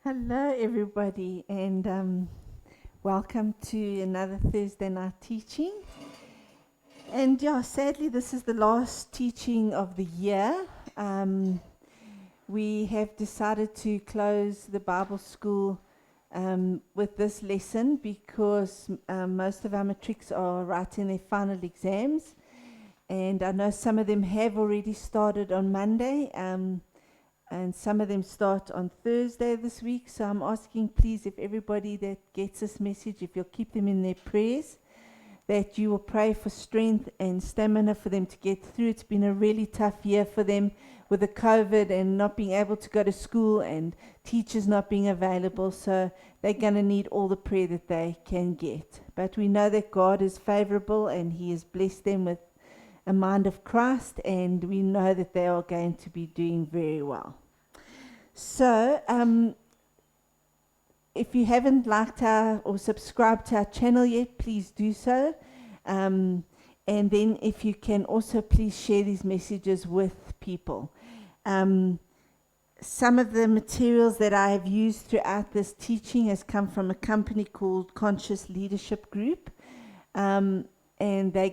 Hello, everybody, and welcome to another Thursday night teaching. And yeah, sadly, this is the last teaching of the year. We have decided to close the Bible school with this lesson because most of our matrics are writing their final exams, and I know some of them have already started on Monday. And some of them start on Thursday this week. So I'm asking, please, if everybody that gets this message, if you'll keep them in their prayers, that you will pray for strength and stamina for them to get through. It's been a really tough year for them with the COVID and not being able to go to school and teachers not being available. So they're going to need all the prayer that they can get. But we know that God is favorable and He has blessed them with a mind of Christ, and we know that they are going to be doing very well. So, if you haven't liked or subscribed to our channel yet, please do so. And then if you can also please share these messages with people. Some of the materials that I have used throughout this teaching has come from a company called Conscious Leadership Group. And they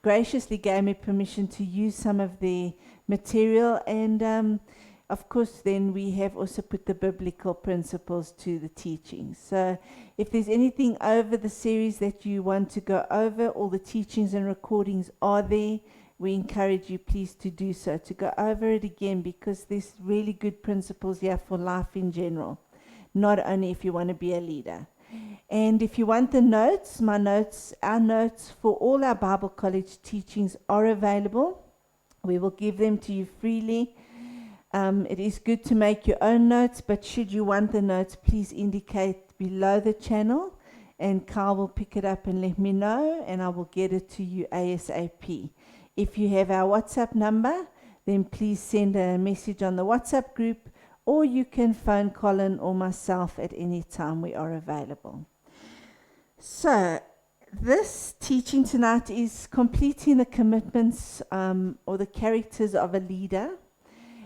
graciously gave me permission to use some of the material, and of course then we have also put the biblical principles to the teaching. So if there's anything over the series that you want to go over, all the teachings and recordings are there. We encourage you please to do so, to go over it again, because there's really good principles here for life in general, not only if you want to be a leader. And if you want the notes, our notes for all our Bible College teachings are available. We will give them to you freely. It is good to make your own notes, but should you want the notes, please indicate below the channel, and Carl will pick it up and let me know, and I will get it to you ASAP. If you have our WhatsApp number, then please send a message on the WhatsApp group, or you can phone Colin or myself at any time. We are available. So, this teaching tonight is completing the commitments or the characters of a leader.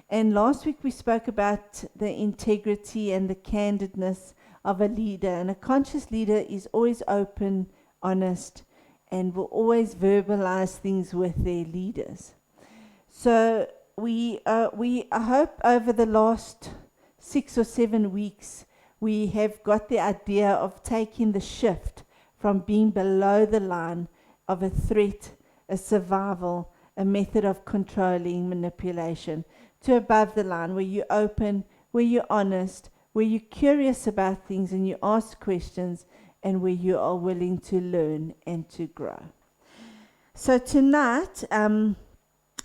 And last week we spoke about the integrity and the candidness of a leader. And a conscious leader is always open, honest, and will always verbalize things with their leaders. So, I hope over the last 6 or 7 weeks, we have got the idea of taking the shift from being below the line of a threat, a survival, a method of controlling manipulation, to above the line where you're open, where you're honest, where you're curious about things and you ask questions, and where you are willing to learn and to grow. So tonight,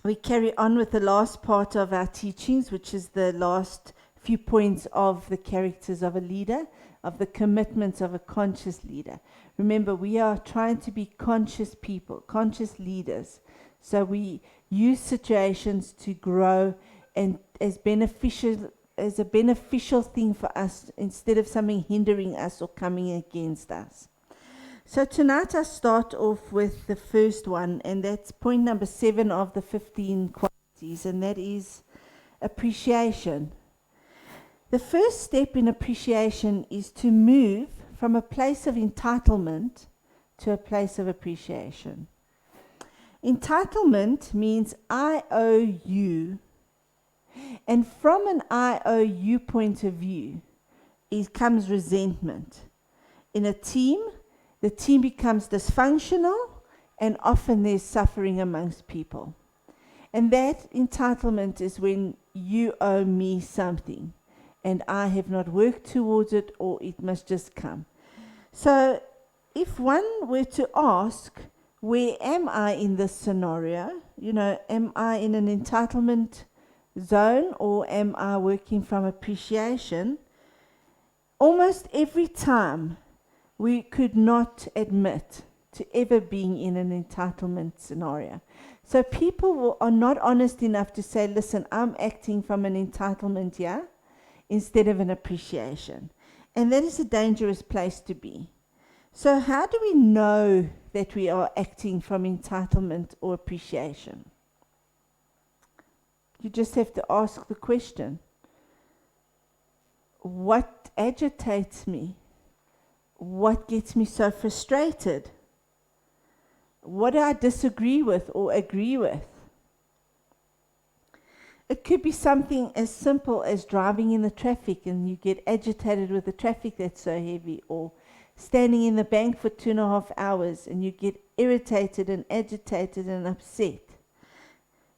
we carry on with the last part of our teachings, which is the last few points of the characters of a leader, of the commitments of a conscious leader. Remember, we are trying to be conscious people, conscious leaders. So we use situations to grow and as a beneficial thing for us, instead of something hindering us or coming against us. So tonight I start off with the first one, and that's point number 7 of the 15 qualities, and that is appreciation. The first step in appreciation is to move from a place of entitlement to a place of appreciation. Entitlement means I owe you, and from an I owe you point of view, it comes resentment. In a team, the team becomes dysfunctional, and often there's suffering amongst people. And that entitlement is when you owe me something, and I have not worked towards it, or it must just come. So if one were to ask, where am I in this scenario? Am I in an entitlement zone, or am I working from appreciation? Almost every time we could not admit to ever being in an entitlement scenario. So people are not honest enough to say, listen, I'm acting from an entitlement here instead of an appreciation. And that is a dangerous place to be. So how do we know that we are acting from entitlement or appreciation? You just have to ask the question. what agitates me? What gets me so frustrated? What do I disagree with or agree with? It could be something as simple as driving in the traffic and you get agitated with the traffic that's so heavy, or standing in the bank for 2.5 hours and you get irritated and agitated and upset.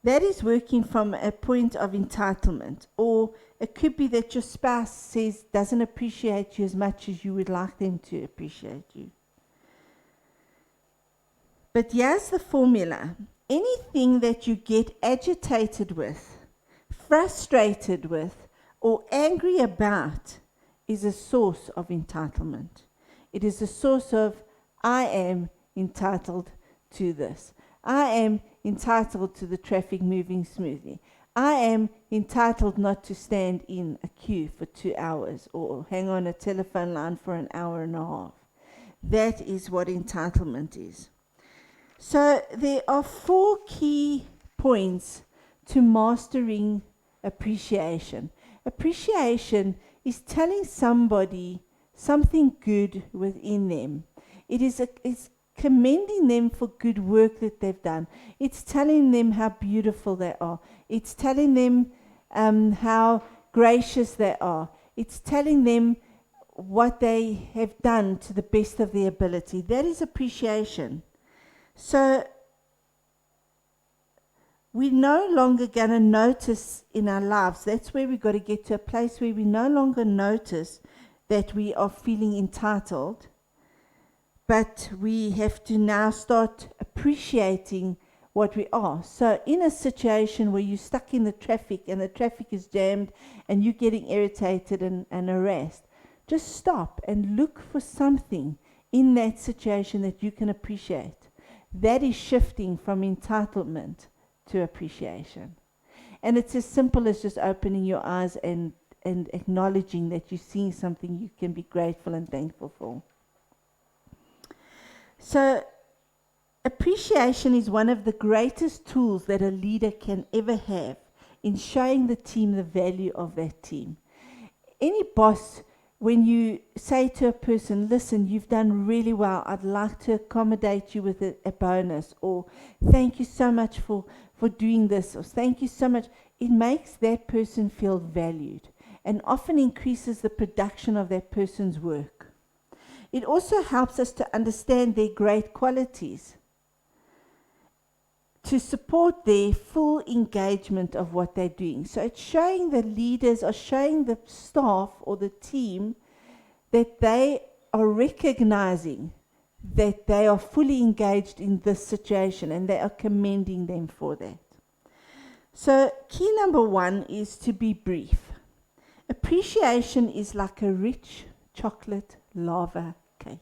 That is working from a point of entitlement. Or it could be that your spouse doesn't appreciate you as much as you would like them to appreciate you. But here's the formula. Anything that you get agitated with, frustrated with, or angry about is a source of entitlement. It is a source of, I am entitled to this. I am entitled to the traffic moving smoothly. I am entitled not to stand in a queue for 2 hours or hang on a telephone line for an hour and a half. That is what entitlement is. So there are 4 key points to mastering appreciation. Appreciation is telling somebody something good within them. It's commending them for good work that they've done. It's telling them how beautiful they are. It's telling them how gracious they are. It's telling them what they have done to the best of their ability. That is appreciation. So we're no longer going to notice in our lives. That's where we've got to get to a place where we no longer notice that we are feeling entitled, but we have to now start appreciating what we are. So in a situation where you're stuck in the traffic and the traffic is jammed and you're getting irritated and harassed, just stop and look for something in that situation that you can appreciate. That is shifting from entitlement to appreciation. And it's as simple as just opening your eyes and acknowledging that you're seeing something you can be grateful and thankful for. So appreciation is one of the greatest tools that a leader can ever have in showing the team the value of that team. Any boss, when you say to a person, listen, you've done really well, I'd like to accommodate you with a bonus, or thank you so much for doing this, or thank you so much, it makes that person feel valued and often increases the production of that person's work. It also helps us to understand their great qualities, to support their full engagement of what they're doing. So it's showing the leaders or showing the staff or the team that they are recognizing that they are fully engaged in this situation and they are commending them for that. So key number 1 is to be brief. Appreciation is like a rich chocolate lava cake.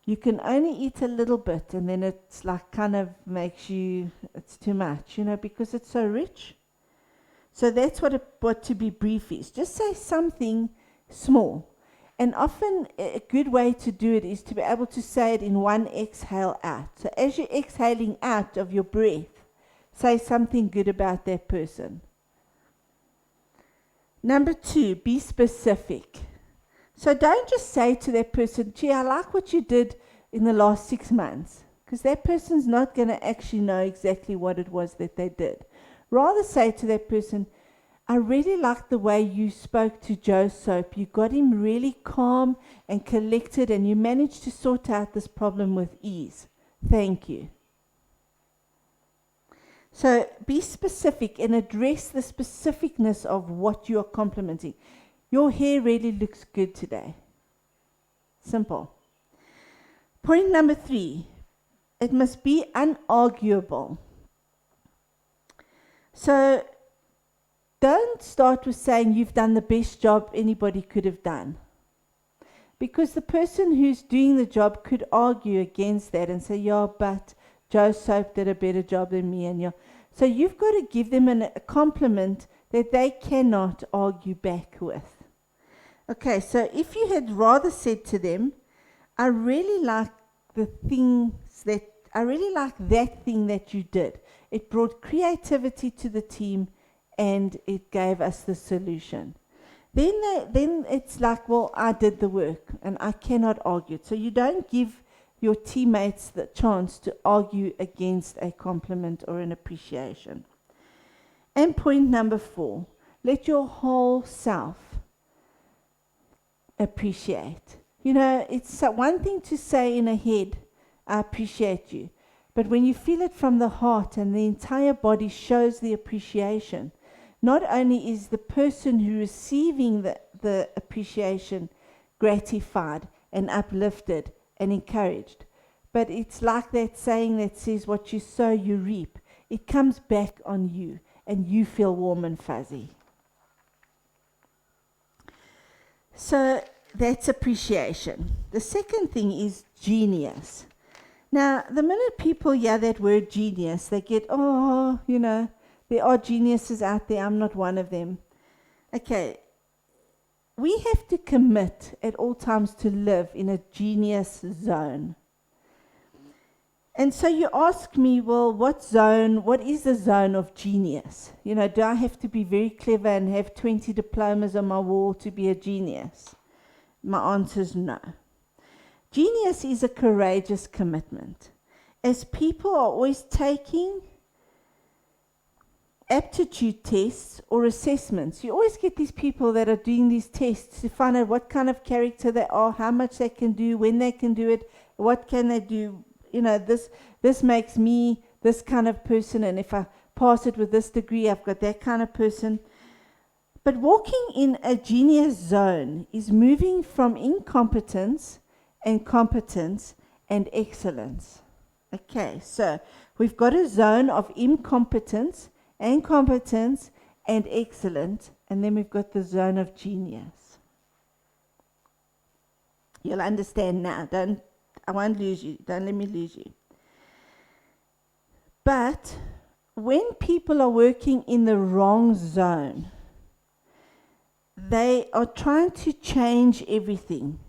You can only eat a little bit and then it's like kind of makes you, it's too much, because it's so rich. So that's what to be brief is. Just say something small. And often a good way to do it is to be able to say it in one exhale out. So as you're exhaling out of your breath, say something good about that person. Number 2, be specific. So don't just say to that person, gee, I like what you did in the last 6 months, because that person's not going to actually know exactly what it was that they did. Rather say to that person, I really liked the way you spoke to Joe Soap. You got him really calm and collected and you managed to sort out this problem with ease. Thank you. So be specific and address the specificness of what you are complimenting. Your hair really looks good today. Simple. Point number 3, it must be unarguable. So don't start with saying you've done the best job anybody could have done. Because the person who's doing the job could argue against that and say, yeah, but Joe Soap did a better job than me. So you've got to give them a compliment that they cannot argue back with. Okay, so if you had rather said to them, I really like that thing that you did. It brought creativity to the team and it gave us the solution. then it's like, well, I did the work and I cannot argue it. So you don't give your teammates the chance to argue against a compliment or an appreciation. And point number 4, let your whole self appreciate. You know, it's one thing to say in a head, I appreciate you. But when you feel it from the heart and the entire body shows the appreciation, not only is the person who is receiving the appreciation gratified and uplifted and encouraged, but it's like that saying that says, what you sow, you reap. It comes back on you and you feel warm and fuzzy. So that's appreciation. The second thing is genius. Now, the minute people hear that word genius, they get, oh, you know, there are geniuses out there, I'm not one of them. Okay, we have to commit at all times to live in a genius zone. And so you ask me, well, what is the zone of genius? You know, do I have to be very clever and have 20 diplomas on my wall to be a genius? My answer is no. Genius is a courageous commitment. As people are always taking aptitude tests or assessments, you always get these people that are doing these tests to find out what kind of character they are, how much they can do, when they can do it, what can they do. You know, this makes me this kind of person, and if I pass it with this degree, I've got that kind of person. But walking in a genius zone is moving from incompetence and competence and excellence. Okay, so we've got a zone of incompetence and competence and excellence, and then we've got the zone of genius. You'll understand now. I won't lose you. Don't let me lose you. But when people are working in the wrong zone, they are trying to change everything.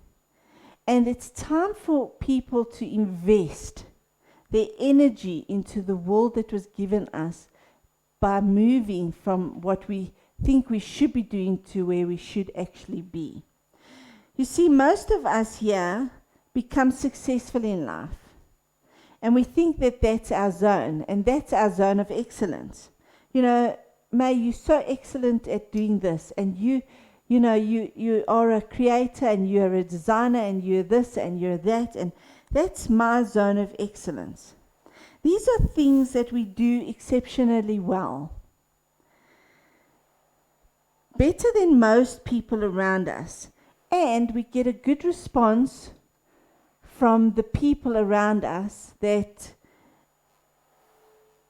And it's time for people to invest their energy into the world that was given us by moving from what we think we should be doing to where we should actually be. You see, most of us here become successful in life. And we think that that's our zone, and that's our zone of excellence. You know, May, you're so excellent at doing this, and you are a creator, and you're a designer, and you're this, and you're that, and that's my zone of excellence. These are things that we do exceptionally well. Better than most people around us. And we get a good response from the people around us that,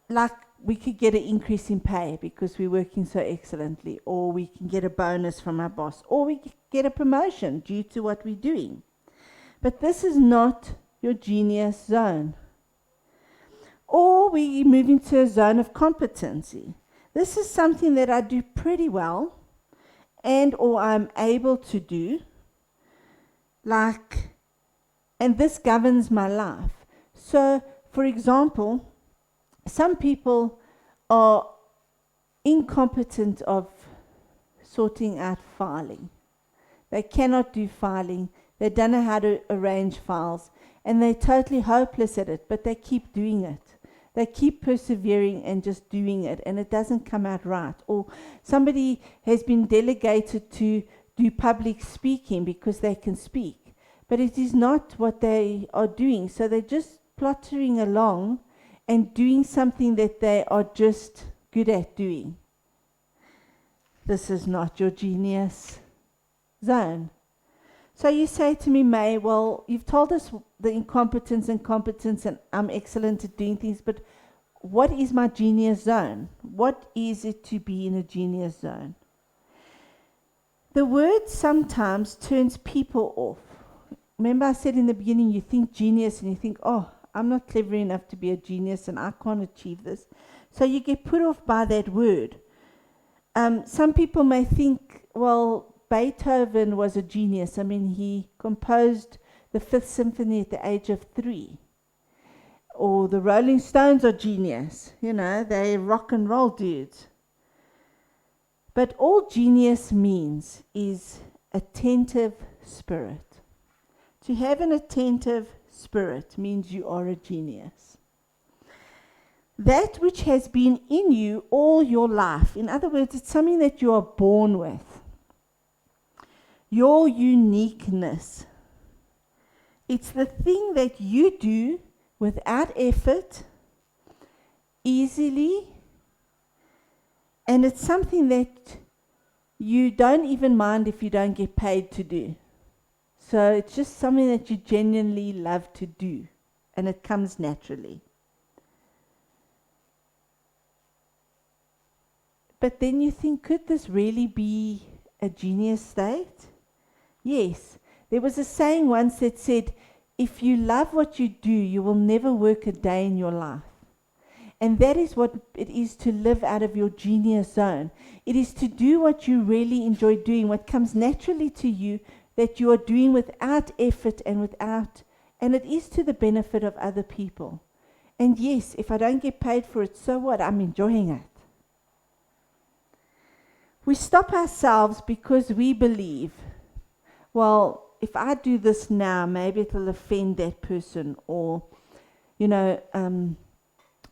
like, we could get an increase in pay because we're working so excellently, or we can get a bonus from our boss, or we get a promotion due to what we're doing. But this is not your genius zone. Or we move into a zone of competency. This is something that I do pretty well, and or I'm able to do, and this governs my life. So, for example, some people are incompetent of sorting out filing. They cannot do filing. They don't know how to arrange files. And they're totally hopeless at it, but they keep doing it. They keep persevering and just doing it, and it doesn't come out right. Or somebody has been delegated to do public speaking because they can speak. But it is not what they are doing. So they're just plottering along and doing something that they are just good at doing. This is not your genius zone. So you say to me, May, well, you've told us the incompetence and competence, and I'm excellent at doing things, but what is my genius zone? What is it to be in a genius zone? The word sometimes turns people off. Remember I said in the beginning, you think genius and you think, oh, I'm not clever enough to be a genius and I can't achieve this. So you get put off by that word. Some people may think, well, Beethoven was a genius. I mean, he composed the Fifth Symphony at the age of 3. Or the Rolling Stones are genius. You know, they're rock and roll dudes. But all genius means is attentive spirit. To have an attentive spirit means you are a genius. That which has been in you all your life, in other words, it's something that you are born with. Your uniqueness. It's the thing that you do without effort, easily, and it's something that you don't even mind if you don't get paid to do. So it's just something that you genuinely love to do, and it comes naturally. But then you think, could this really be a genius state? Yes. There was a saying once that said, if you love what you do, you will never work a day in your life. And that is what it is to live out of your genius zone. It is to do what you really enjoy doing, what comes naturally to you, that you are doing without effort and it is to the benefit of other people. And yes, if I don't get paid for it, so what? I'm enjoying it. We stop ourselves because we believe, well, if I do this now, maybe it will offend that person, or,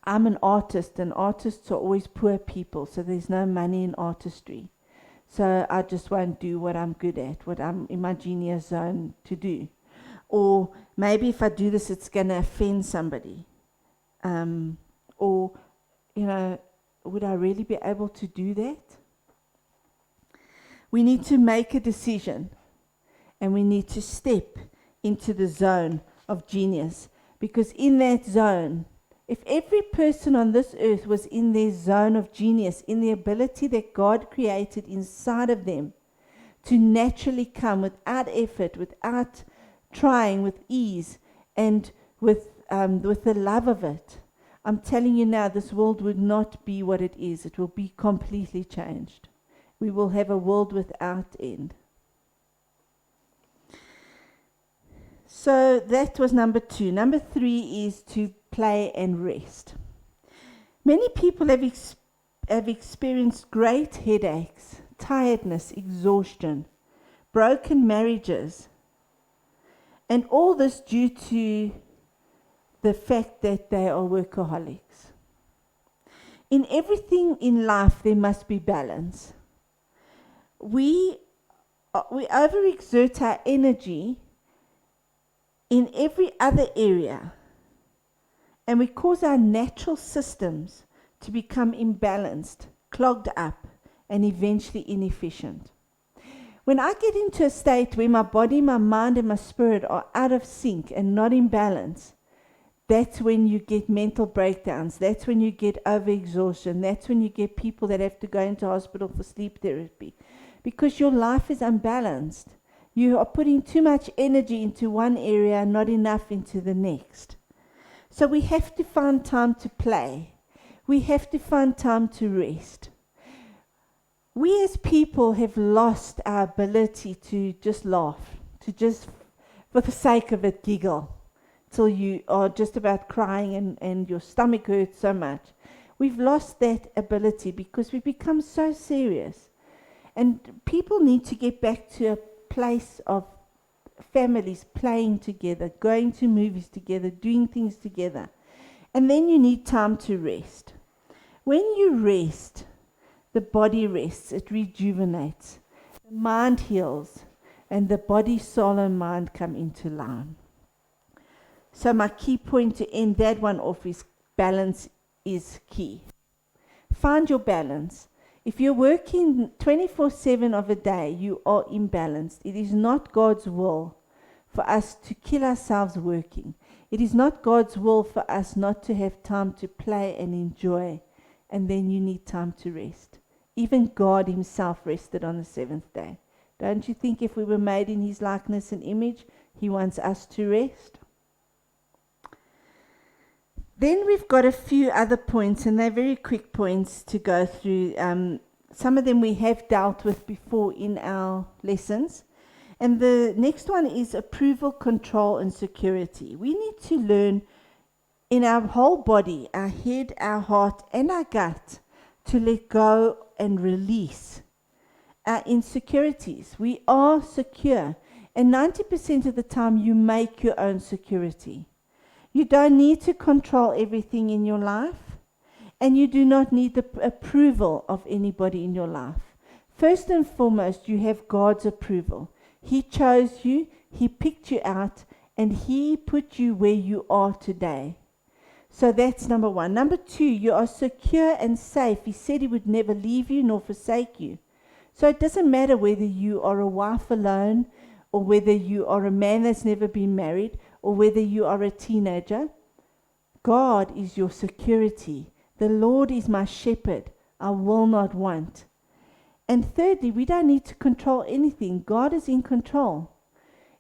I'm an artist, and artists are always poor people, so there's no money in artistry. So I just won't do what I'm good at, what I'm in my genius zone to do. Or maybe if I do this, it's going to offend somebody. Or, would I really be able to do that? We need to make a decision, and we need to step into the zone of genius, because in that zone, if every person on this earth was in their zone of genius, in the ability that God created inside of them to naturally come without effort, without trying, with ease, and with the love of it, I'm telling you now, this world would not be what it is. It will be completely changed. We will have a world without end. So that was number 2. Number 3 is to play and rest. Many people have experienced great headaches, tiredness, exhaustion, broken marriages, and all this due to the fact that they are workaholics. In everything in life, there must be balance. We overexert our energy in every other area, and we cause our natural systems to become imbalanced, clogged up, and eventually inefficient. When I get into a state where my body, my mind, and my spirit are out of sync and not in balance, that's when you get mental breakdowns. That's when you get overexhaustion. That's when you get people that have to go into hospital for sleep therapy. Because your life is unbalanced. You are putting too much energy into one area, not enough into the next. So we have to find time to play. We have to find time to rest. We as people have lost our ability to just laugh, to just, for the sake of it, giggle, till you are just about crying and your stomach hurts so much. We've lost that ability because we've become so serious. And people need to get back to a place of families playing together, going to movies together, doing things together. And then you need time to rest. When you rest, the body rests, it rejuvenates, the mind heals, and the body, soul, and mind come into line. So my key point to end that one off is balance is key. Find your balance. If you're working 24/7 of a day, you are imbalanced. It is not God's will for us to kill ourselves working. It is not God's will for us not to have time to play and enjoy, and then you need time to rest. Even God himself rested on the 7th day. Don't you think if we were made in his likeness and image, he wants us to rest? Then we've got a few other points, and they're very quick points to go through. Some of them we have dealt with before in our lessons. And the next one is approval, control, and security. We need to learn in our whole body, our head, our heart, and our gut, to let go and release our insecurities. We are secure. And 90% of the time, you make your own security. You don't need to control everything in your life. And you do not need the approval of anybody in your life. First and foremost, you have God's approval. He chose you, He picked you out, and He put you where you are today. So that's number one. Number two, you are secure and safe. He said He would never leave you nor forsake you. So it doesn't matter whether you are a wife alone, or whether you are a man that's never been married, or whether you are a teenager. God is your security. The Lord is my shepherd. I will not want. And thirdly, we don't need to control anything. God is in control.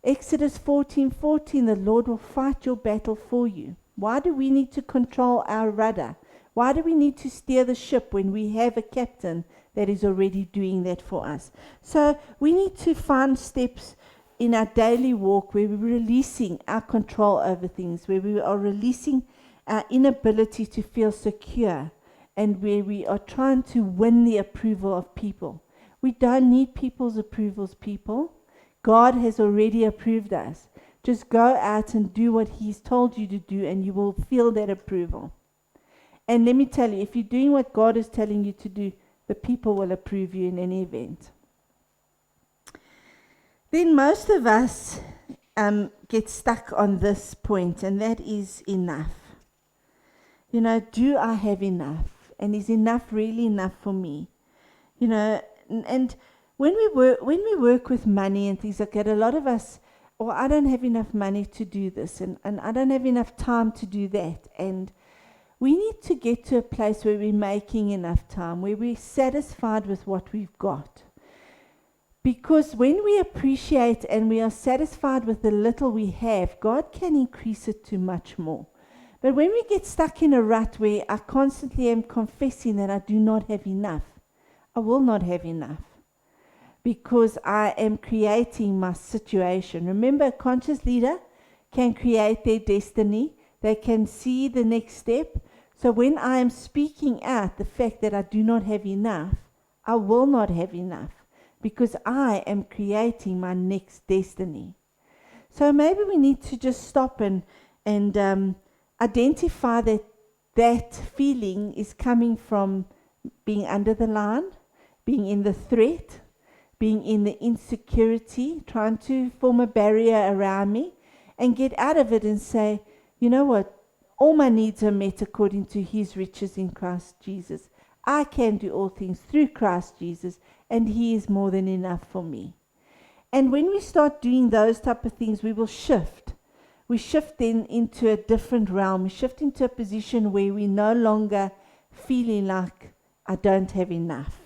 Exodus 14:14, the Lord will fight your battle for you. Why do we need to control our rudder? Why do we need to steer the ship when we have a captain that is already doing that for us? So we need to find steps in our daily walk where we're releasing our control over things, where we are releasing our inability to feel secure, and where we are trying to win the approval of people. We don't need people's approvals, people. God has already approved us. Just go out and do what He's told you to do, and you will feel that approval. And let me tell you, if you're doing what God is telling you to do, the people will approve you in any event. Then most of us get stuck on this point, and that is enough. You know, do I have enough? And is enough really enough for me? You know, and when we work with money and things like that, a lot of us, or I don't have enough money to do this, and I don't have enough time to do that. And we need to get to a place where we're making enough time, where we're satisfied with what we've got. Because when we appreciate and we are satisfied with the little we have, God can increase it to much more. But when we get stuck in a rut where I constantly am confessing that I do not have enough, I will not have enough. Because I am creating my situation. Remember, a conscious leader can create their destiny. They can see the next step. So when I am speaking out the fact that I do not have enough, I will not have enough. Because I am creating my next destiny. So maybe we need to just stop and identify that feeling is coming from being under the line, being in the threat, being in the insecurity, trying to form a barrier around me, and get out of it and say, you know what, all my needs are met according to His riches in Christ Jesus. I can do all things through Christ Jesus, and He is more than enough for me. And when we start doing those type of things, we will shift. We shift then into a different realm. We shift into a position where we're no longer feeling like I don't have enough.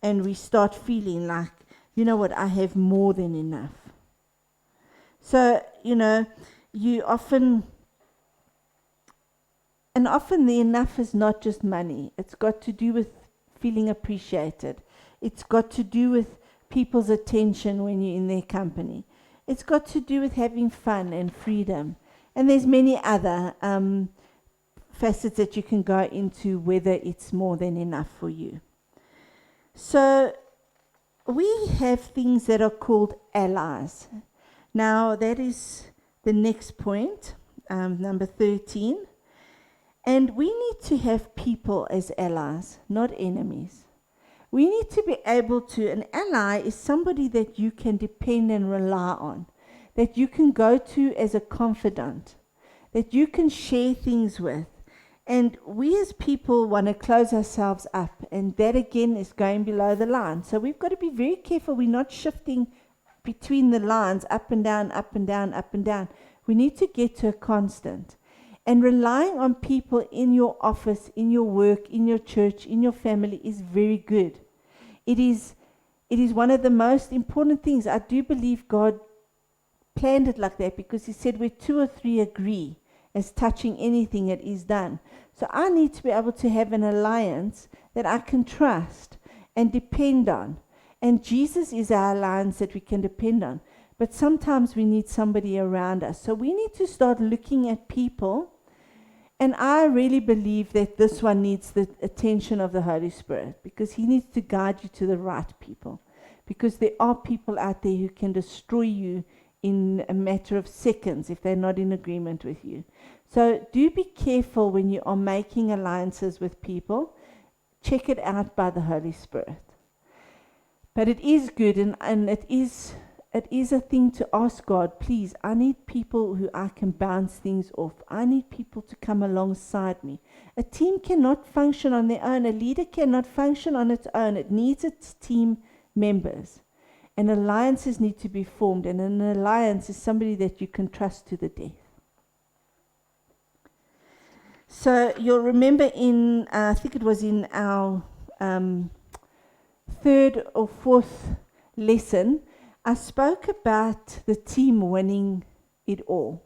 And we start feeling like, you know what, I have more than enough. So, you know, often the enough is not just money. It's got to do with feeling appreciated. It's got to do with people's attention when you're in their company. It's got to do with having fun and freedom. And there's many other facets that you can go into whether it's more than enough for you. So we have things that are called allies. Now that is the next point, number 13. And we need to have people as allies, not enemies. We need to be able to, an ally is somebody that you can depend and rely on, that you can go to as a confidant, that you can share things with. And we as people want to close ourselves up, and that again is going below the line. So we've got to be very careful we're not shifting between the lines, up and down, up and down, up and down. We need to get to a constant. And relying on people in your office, in your work, in your church, in your family is very good. It is one of the most important things. I do believe God planned it like that, because He said where 2 or 3 agree as touching anything, it is done. So I need to be able to have an alliance that I can trust and depend on. And Jesus is our alliance that we can depend on. But sometimes we need somebody around us. So we need to start looking at people. And I really believe that this one needs the attention of the Holy Spirit, because He needs to guide you to the right people. because there are people out there who can destroy you in a matter of seconds if they're not in agreement with you. So do be careful when you are making alliances with people. Check it out by the Holy Spirit. But it is good, and it is a thing to ask God, please, I need people who I can bounce things off. I need people to come alongside me. A team cannot function on their own. A leader cannot function on its own. It needs its team members. And alliances need to be formed. And an alliance is somebody that you can trust to the death. So you'll remember I think it was in our third or fourth lesson, I spoke about the team winning it all.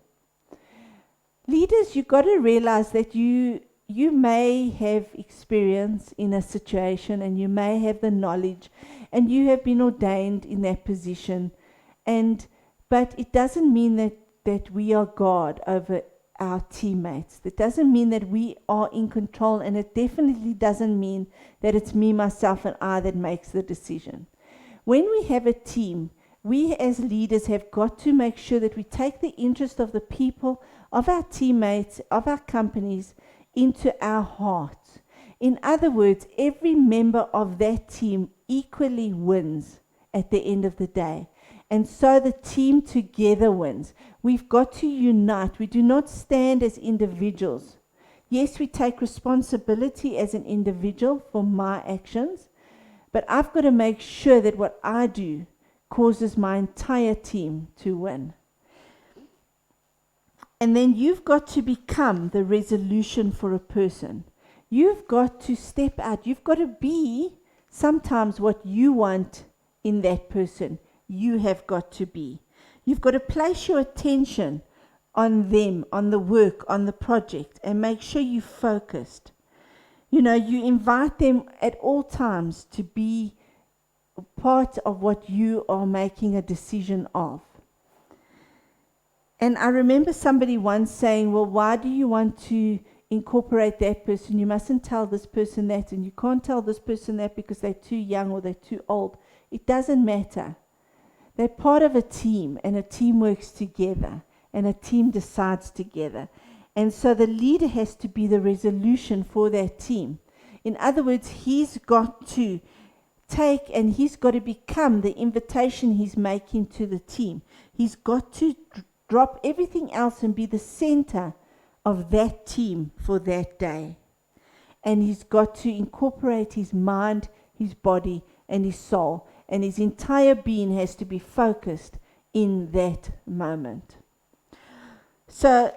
Leaders, you've got to realize that you may have experience in a situation, and you may have the knowledge, and you have been ordained in that position, but it doesn't mean that we are God over our teammates. That doesn't mean that we are in control, and it definitely doesn't mean that it's me, myself, and I that makes the decision. When we have a team, we as leaders have got to make sure that we take the interest of the people, of our teammates, of our companies, into our hearts. In other words, every member of that team equally wins at the end of the day. And so the team together wins. We've got to unite. We do not stand as individuals. Yes, we take responsibility as an individual for my actions, but I've got to make sure that what I do causes my entire team to win. And then you've got to become the resolution for a person. You've got to step out. You've got to be sometimes what you want in that person. You have got to be. You've got to place your attention on them, on the work, on the project, and make sure you're focused. You invite them at all times to be part of what you are making a decision of. And I remember somebody once saying, well, why do you want to incorporate that person? You mustn't tell this person that, and you can't tell this person that because they're too young or they're too old. It doesn't matter. They're part of a team, and a team works together, and a team decides together. And so the leader has to be the resolution for that team. In other words, he's got to take, and he's got to become the invitation he's making to the team. He's got to drop everything else and be the center of that team for that day. And he's got to incorporate his mind, his body, and his soul. And his entire being has to be focused in that moment. So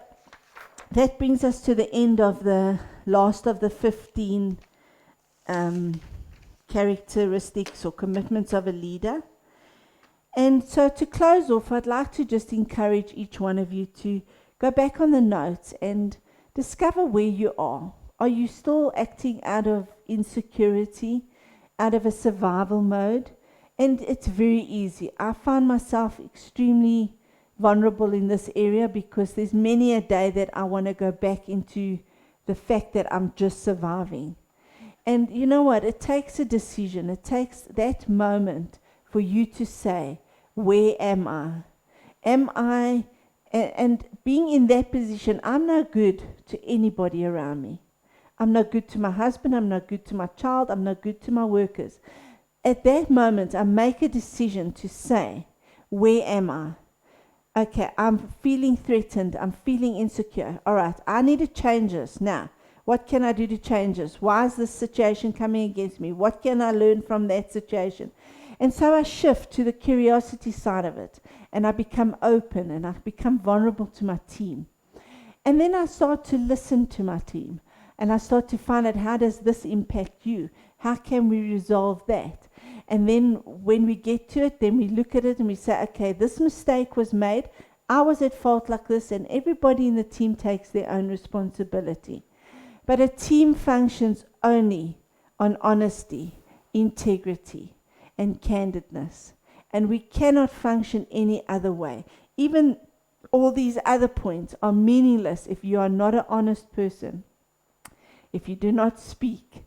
that brings us to the end of the last of the 15 characteristics or commitments of a leader. And so to close off, I'd like to just encourage each one of you to go back on the notes and discover where you are. Are you still acting out of insecurity, out of a survival mode? And it's very easy. I find myself extremely vulnerable in this area because there's many a day that I want to go back into the fact that I'm just surviving. And you know what? It takes a decision. It takes that moment for you to say, where am I? Am I, and being in that position, I'm no good to anybody around me. I'm no good to my husband. I'm no good to my child. I'm no good to my workers. At that moment, I make a decision to say, where am I? Okay, I'm feeling threatened. I'm feeling insecure. All right, I need to change this. Now, what can I do to change this? Why is this situation coming against me? What can I learn from that situation? And so I shift to the curiosity side of it, and I become open, and I become vulnerable to my team. And then I start to listen to my team, and I start to find out, how does this impact you? How can we resolve that? And then when we get to it, then we look at it and we say, okay, this mistake was made. I was at fault like this, and everybody in the team takes their own responsibility. But a team functions only on honesty, integrity, and candidness. And we cannot function any other way. Even all these other points are meaningless if you are not an honest person, if you do not speak.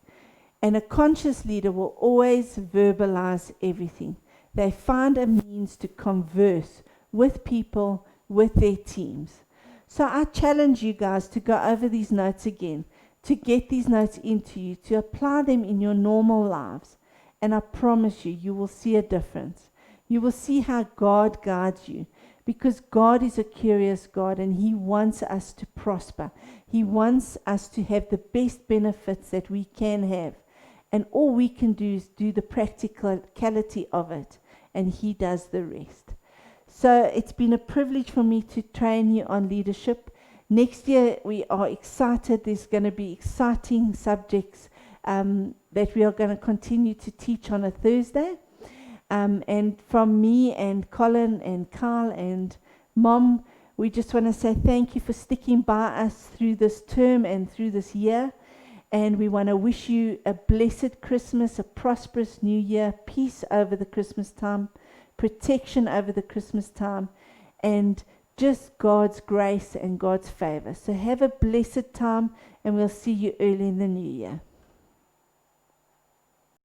And a conscious leader will always verbalize everything. They find a means to converse with people, with their teams. So I challenge you guys to go over these notes again, to get these notes into you, to apply them in your normal lives. And I promise you, you will see a difference. You will see how God guides you, because God is a curious God and He wants us to prosper. He wants us to have the best benefits that we can have. And all we can do is do the practicality of it, and He does the rest. So it's been a privilege for me to train you on leadership. Next year we are excited. There's going to be exciting subjects that we are going to continue to teach on a Thursday. And from me and Colin and Carl and Mom, we just want to say thank you for sticking by us through this term and through this year. And we want to wish you a blessed Christmas, a prosperous new year, peace over the Christmas time, protection over the Christmas time, and just God's grace and God's favor. So have a blessed time, and we'll see you early in the new year.